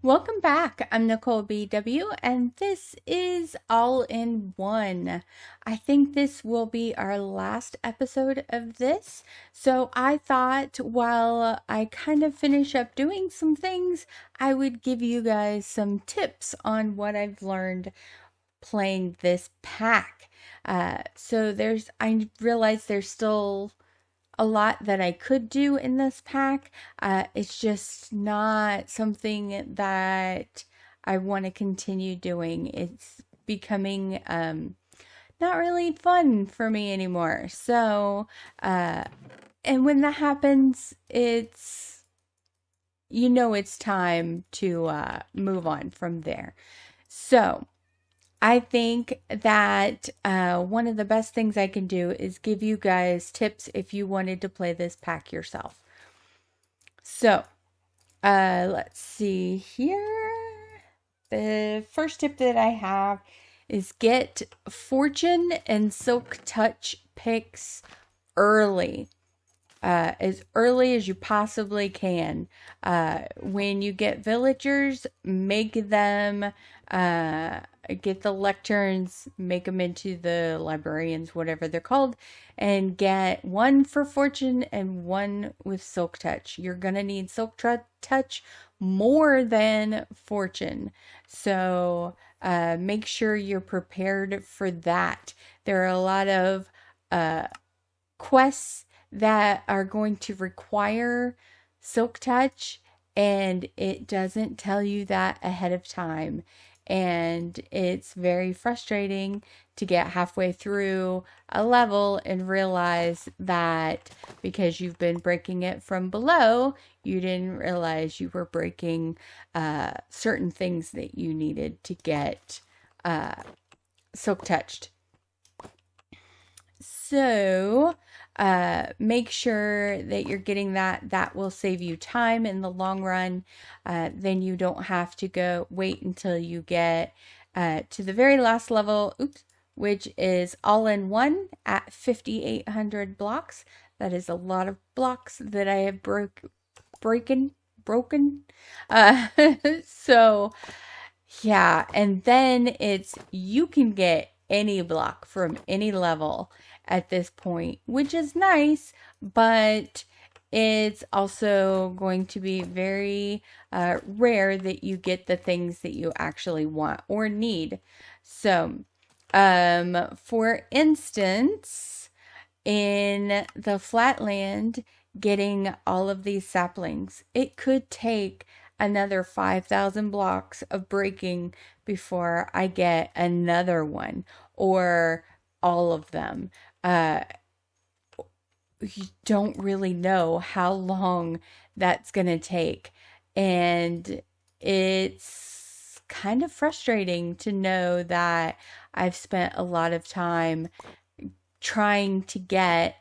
Welcome back. I'm Nicolbw, and this is All in One. I think this will be our last episode of this. So I thought while I kind of finish up doing some things, I would give you guys some tips on what I've learned playing this pack. I realize there's still a lot that I could do in this pack. It's just not something that I want to continue doing. It's becoming not really fun for me anymore. And when that happens, it's time to move on from there. So, I think that one of the best things I can do is give you guys tips if you wanted to play this pack yourself. So, let's see here. The first tip that I have is get Fortune and Silk Touch picks early. As early as you possibly can. When you get villagers, make them get the lecterns, make them into the librarians, whatever they're called, and get one for Fortune and one with Silk Touch. You're going to need Silk Touch more than Fortune. So make sure you're prepared for that. There are a lot of quests that are going to require Silk Touch, and it doesn't tell you that ahead of time. And it's very frustrating to get halfway through a level and realize that because you've been breaking it from below, you didn't realize you were breaking certain things that you needed to get Silk Touched. So, make sure that you're getting that. That will save you time in the long run. Then you don't have to wait until you get to the very last level, which is All in One at 5,800 blocks. That is a lot of blocks that I have broken. So, yeah, and then you can get any block from any level at this point, which is nice, but it's also going to be very rare that you get the things that you actually want or need. So, for instance, in the flatland, getting all of these saplings, it could take another 5,000 blocks of breaking before I get another one or all of them. You don't really know how long that's going to take. And it's kind of frustrating to know that I've spent a lot of time trying to get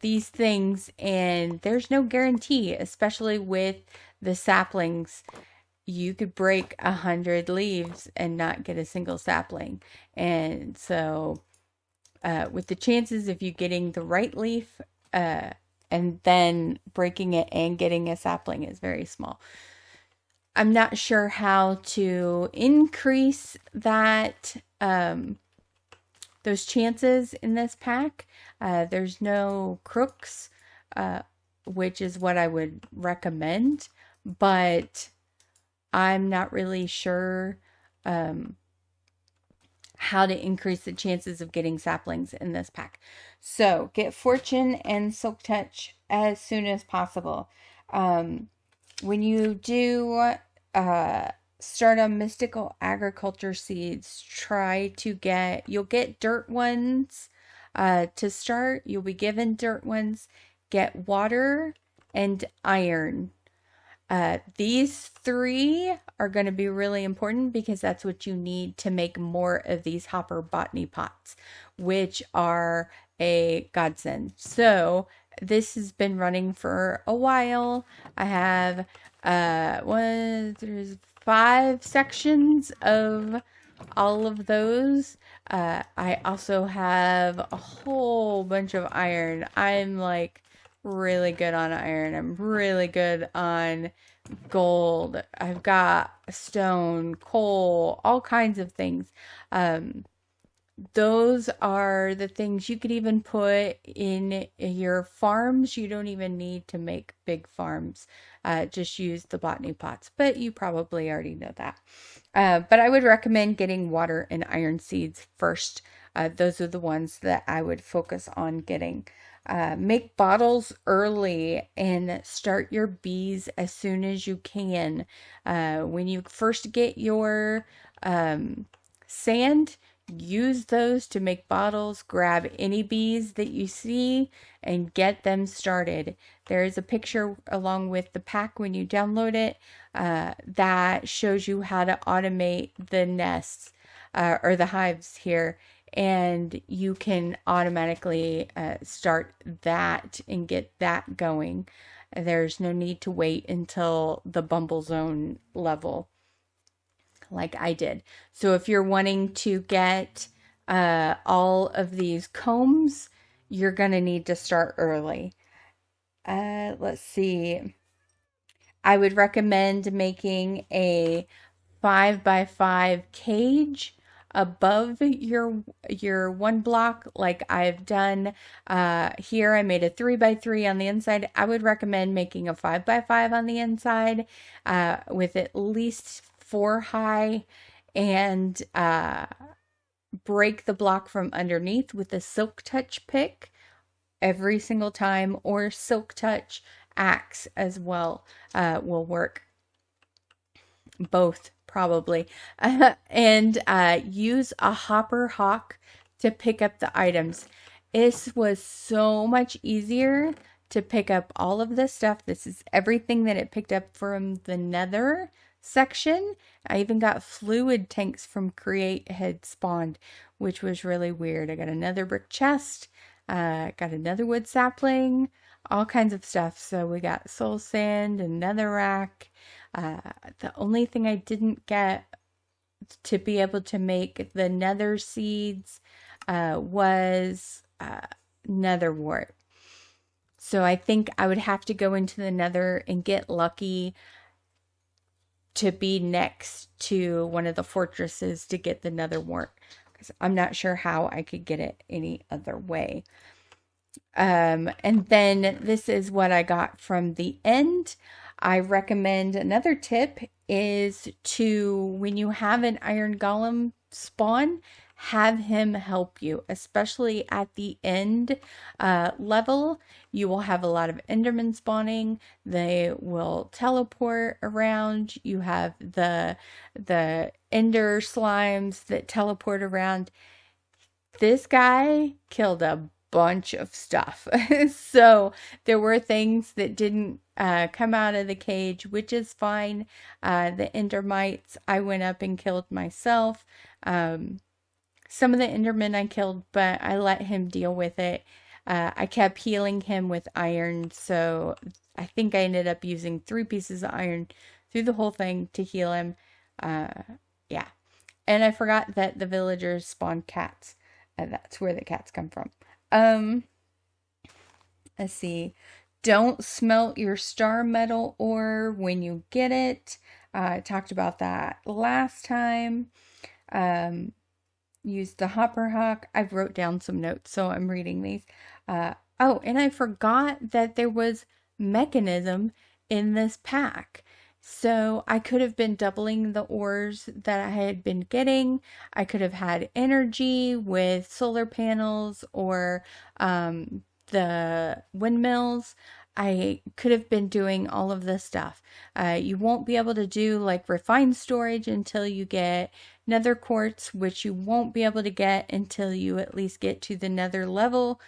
these things, and there's no guarantee, especially with the saplings. You could break 100 leaves and not get a single sapling. And so with the chances of you getting the right leaf and then breaking it and getting a sapling is very small. I'm not sure how to increase that those chances in this pack. There's no crooks, which is what I would recommend, but I'm not really sure how to increase the chances of getting saplings in this pack. So get Fortune and Silk Touch as soon as possible. When you do start on Mystical Agriculture Seeds, you'll get dirt ones to start. You'll be given dirt ones. Get water and iron. These three are going to be really important because that's what you need to make more of these hopper botany pots, which are a godsend. So this has been running for a while. I have there's 5 sections of all of those. I also have a whole bunch of iron. I'm like really good on iron. I'm really good on gold, I've got stone, coal, all kinds of things. Those are the things you could even put in your farms. You don't even need to make big farms. Just use the botany pots, but you probably already know that. But I would recommend getting water and iron seeds first. Those are the ones that I would focus on getting. Make bottles early and start your bees as soon as you can. When you first get your sand, use those to make bottles. Grab any bees that you see and get them started. There is a picture along with the pack when you download it that shows you how to automate the nests or the hives here. And you can automatically start that and get that going. There's no need to wait until the bumble zone level like I did. So if you're wanting to get all of these combs, you're going to need to start early. Let's see. I would recommend making a 5x5 cage above your one block like I've done here. I made a 3x3 on the inside. I would recommend making a 5x5 on the inside with at least 4 high, and break the block from underneath with a silk touch pick every single time, or silk touch axe as well will work. Both probably. And use a hopper hawk to pick up the items. This was so much easier to pick up all of this stuff. This is everything that it picked up from the nether section. I even got fluid tanks from Create had spawned, which was really weird. I got another brick chest, got another wood sapling, all kinds of stuff. So we got soul sand and netherrack. The only thing I didn't get to be able to make the nether seeds was nether wart. So I think I would have to go into the nether and get lucky to be next to one of the fortresses to get the nether wart, because I'm not sure how I could get it any other way. And then this is what I got from the end. I recommend another tip is to, when you have an iron golem spawn, have him help you, especially at the end level. You will have a lot of endermen spawning. They will teleport around. You have the ender slimes that teleport around. This guy killed a bunch of stuff. So there were things that didn't come out of the cage, which is fine. The endermites I went up and killed myself. Some of the endermen I killed, but I let him deal with it. I kept healing him with iron, so I think I ended up using 3 pieces of iron through the whole thing to heal him. Yeah. And I forgot that the villagers spawn cats. That's where the cats come from. Let's see. Don't smelt your star metal ore when you get it. I talked about that last time. Use the hopper hawk. I've wrote down some notes, so I'm reading these. Oh, and I forgot that there was mechanism in this pack. So I could have been doubling the ores that I had been getting. I could have had energy with solar panels or the windmills. I could have been doing all of this stuff. You won't be able to do like refined storage until you get nether quartz, which you won't be able to get until you at least get to the nether level,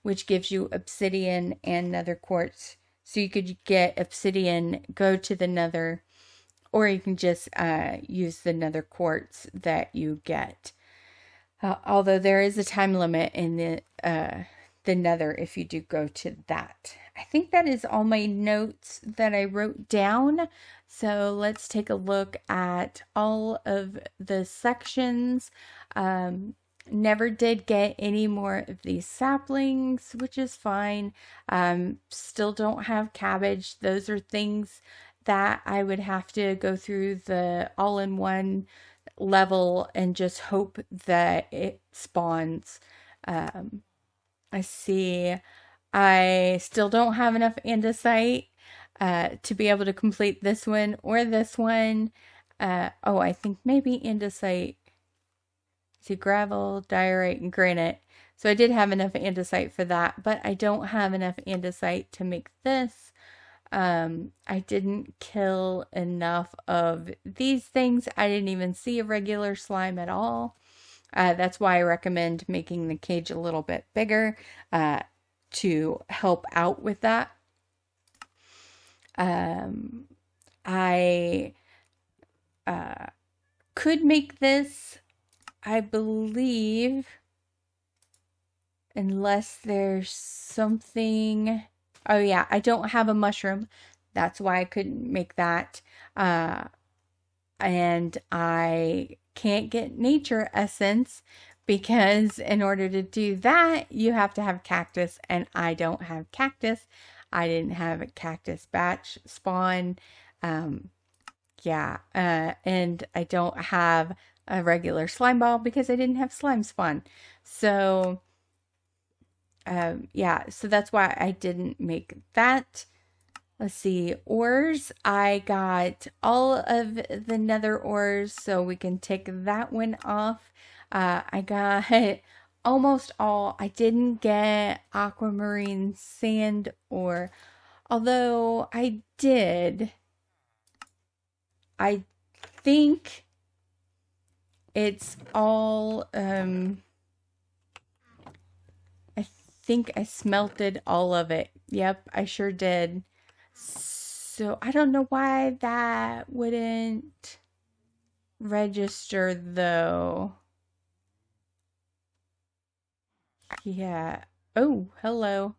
which gives you obsidian and nether quartz. So you could get obsidian, go to the nether, or you can just use the nether quartz that you get. Although there is a time limit in the nether if you do go to that. I think that is all my notes that I wrote down. So let's take a look at all of the sections. Never did get any more of these saplings, which is fine. Still don't have cabbage. Those are things that I would have to go through the all-in-one level and just hope that it spawns. I see I still don't have enough andesite to be able to complete this one or this one. Oh, I think maybe andesite. See, gravel, diorite, and granite. So I did have enough andesite for that, but I don't have enough andesite to make this. I didn't kill enough of these things. I didn't even see a regular slime at all. That's why I recommend making the cage a little bit bigger to help out with that. I could make this, I believe, unless there's something. Oh yeah, I don't have a mushroom. That's why I couldn't make that. And I can't get nature essence because in order to do that, you have to have cactus, and I don't have cactus. I didn't have a cactus batch spawn. Yeah, and I don't have a regular slime ball because I didn't have slime spawn. So, yeah, so that's why I didn't make that. Let's see, ores. I got all of the nether ores, so we can take that one off. I got almost all. I didn't get aquamarine sand ore, although I did. I think it's all, I think I smelted all of it. Yep, I sure did. So I don't know why that wouldn't register though. Yeah. Oh, hello.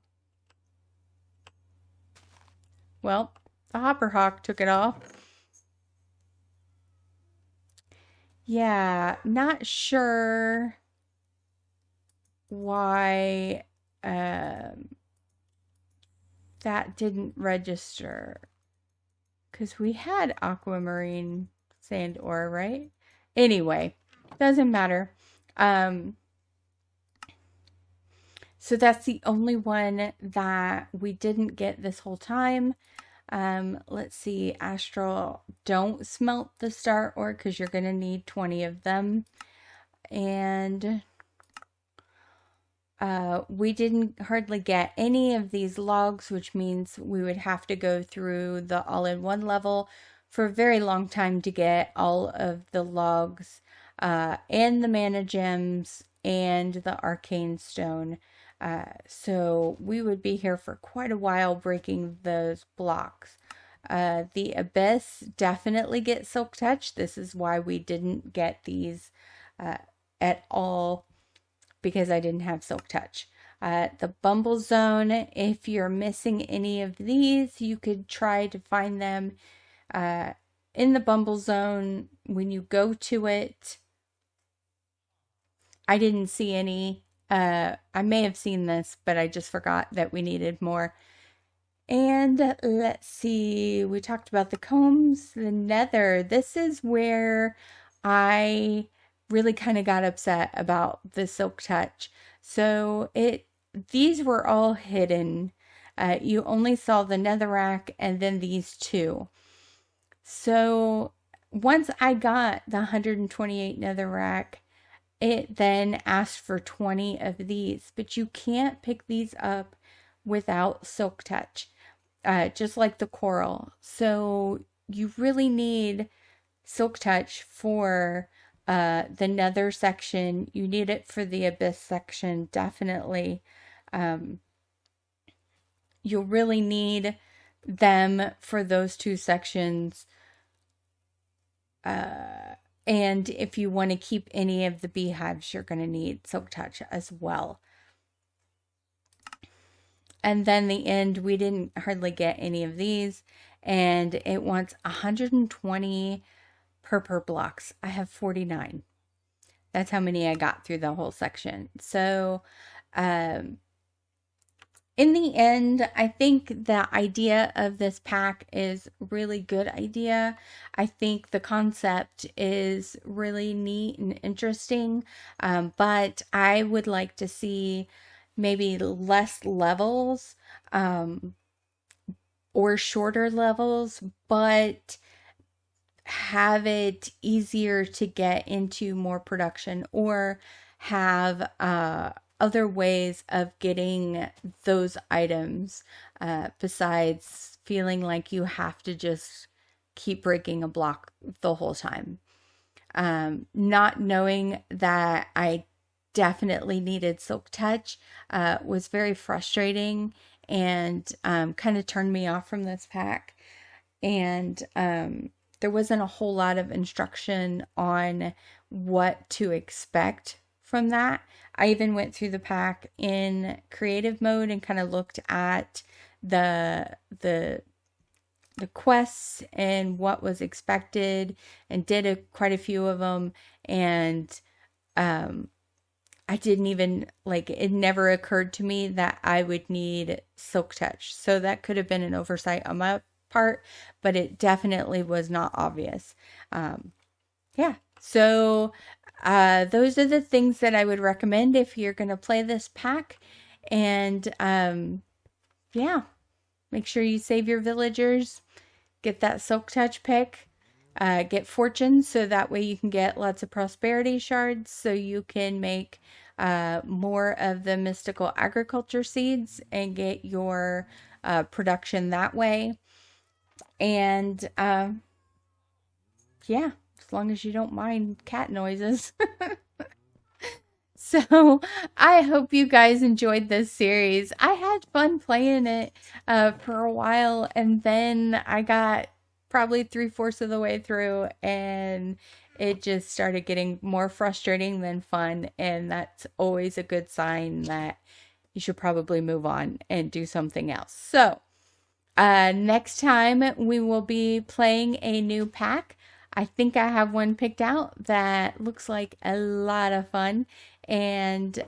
Well, the hopper hawk took it off. Yeah, not sure why that didn't register. Because we had aquamarine sand ore, right? Anyway, doesn't matter. So that's the only one that we didn't get this whole time. Let's see, Astral, don't smelt the star ore because you're going to need 20 of them. And we didn't hardly get any of these logs, which means we would have to go through the all-in-one level for a very long time to get all of the logs and the mana gems and the arcane stone. So we would be here for quite a while breaking those blocks. The abyss definitely gets silk touch. This is why we didn't get these at all, because I didn't have silk touch. The bumble zone, if you're missing any of these, you could try to find them in the bumble zone when you go to it. I didn't see any. I may have seen this, but I just forgot that we needed more. And let's see, we talked about the combs, the nether. This is where I really kind of got upset about the silk touch. So these were all hidden. You only saw the netherrack and then these two. So once I got the 128 netherrack, it then asked for 20 of these, but you can't pick these up without silk touch, just like the coral. So you really need silk touch for the nether section. You need it for the abyss section, definitely. You'll really need them for those two sections. And if you want to keep any of the beehives, you're going to need silk touch as well. And then the end, we didn't hardly get any of these. And it wants 120 per blocks. I have 49. That's how many I got through the whole section. So in the end, I think the idea of this pack is really good idea. I think the concept is really neat and interesting, but I would like to see maybe less levels or shorter levels, but have it easier to get into more production, or have other ways of getting those items besides feeling like you have to just keep breaking a block the whole time. Not knowing that I definitely needed Silk Touch was very frustrating, and kind of turned me off from this pack. And there wasn't a whole lot of instruction on what to expect from that. I even went through the pack in creative mode and kind of looked at the quests and what was expected, and did quite a few of them. And I didn't even, like, it never occurred to me that I would need Silk Touch. So that could have been an oversight on my part, but it definitely was not obvious. Yeah, so those are the things that I would recommend if you're going to play this pack. And yeah, make sure you save your villagers, get that Silk Touch pick, get fortune, so that way you can get lots of prosperity shards, so you can make more of the mystical agriculture seeds and get your production that way. And yeah, as long as you don't mind cat noises. So I hope you guys enjoyed this series. I had fun playing it for a while, and then I got probably 3/4 of the way through, and it just started getting more frustrating than fun, and that's always a good sign that you should probably move on and do something else. So next time we will be playing a new pack. I think I have one picked out that looks like a lot of fun, and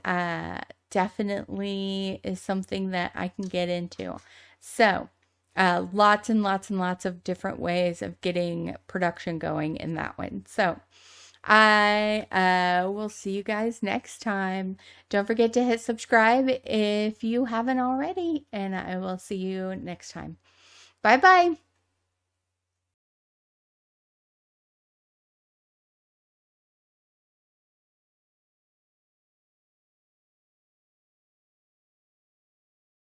definitely is something that I can get into. So lots and lots and lots of different ways of getting production going in that one. So I will see you guys next time. Don't forget to hit subscribe if you haven't already, and I will see you next time. Bye bye.